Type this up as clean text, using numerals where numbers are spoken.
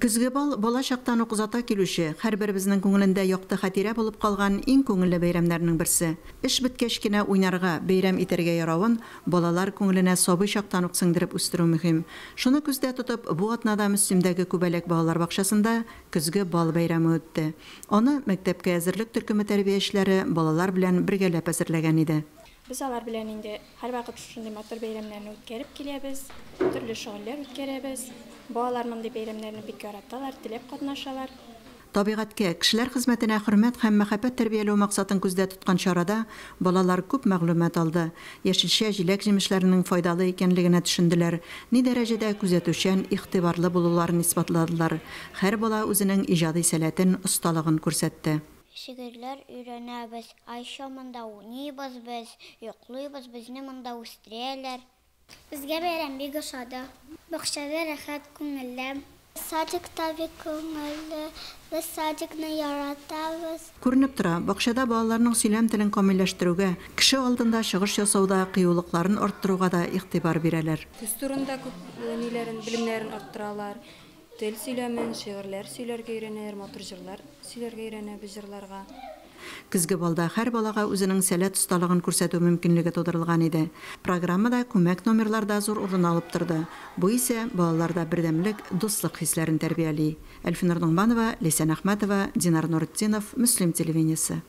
Көзге бал балачактан ук узата килүче, һәрберебезнең күңелендә якты хатирә булып калган иң күңелле бәйрәмнәрнең берсе. Эш беткәч кенә уйнарга, бәйрәм итәргә яравын балалар күңеленә сабый чактан ук сеңдереп үстерү мөһим. Шуны күздә тотып, бу атнада Мөслимдәге Күбәләк балалар бакчасында көзге бал бәйрәме үтте. Аны мәктәпкә әзерлек төркеме тәрбиячеләре балалар белән бергәләп әзерләгән иде. Biz алар белән инде һәрвакыт шундый матур бәйрәмнәрне үткәреп киләбез, төрле шөгыльләр үткәрәбез. Балалар мондый бәйрәмнәрне бик яраталар, теләп катнашалар. Табигатькә, кешеләр хезмәтенә хөрмәт һәм мәхәббәт тәрбияләү максатын күздә тоткан чарада балалар күп мәгълүмат алды. Яшелчә, җиләк җимешләренең файдалы икәнлегенә төшенделәр. Ни дәрәҗәдә күзәтүчән, игътибарлы булуларын исбатладылар. Һәр бала үзенең иҗади сәләтен, осталыгын күрсәтте. Шигырьләр өйрәнәбез, Айша монда уйныйбыз без, йоклыйбыз, безне монда үстерәләр. Безгә бәйрәм бик ошады. Бакчада рәхәт күңелле. Садикта бик күңелле. Без садикны яратабыз. Күренеп тора, бакчада балаларның сөйләм телен камилләштерүгә, кеше алдында чыгыш ясауда кыюлыкларын арттыруга да игътибар бирәләр. Күз турында күп белемнәрен арттыралар. Тел сөйләмен, шигырьләр сөйләргә өйрәнәләр, матур җырлар сөйләргә өйрәнәбез җырларга. Көзге балда һәр балага үзенең сәләт осталыгын күрсәтү мөмкинлеге тудырылган иде. Программада күмәк номерларда зур урын алып торды. Бу исә балаларда бердәмлек, дуслык хисләрен тәрбияли. Әлфинур Ноңманова, Ләйсән Әхмәтова, Динар Нуретдинов, Мөслим телевидениесе.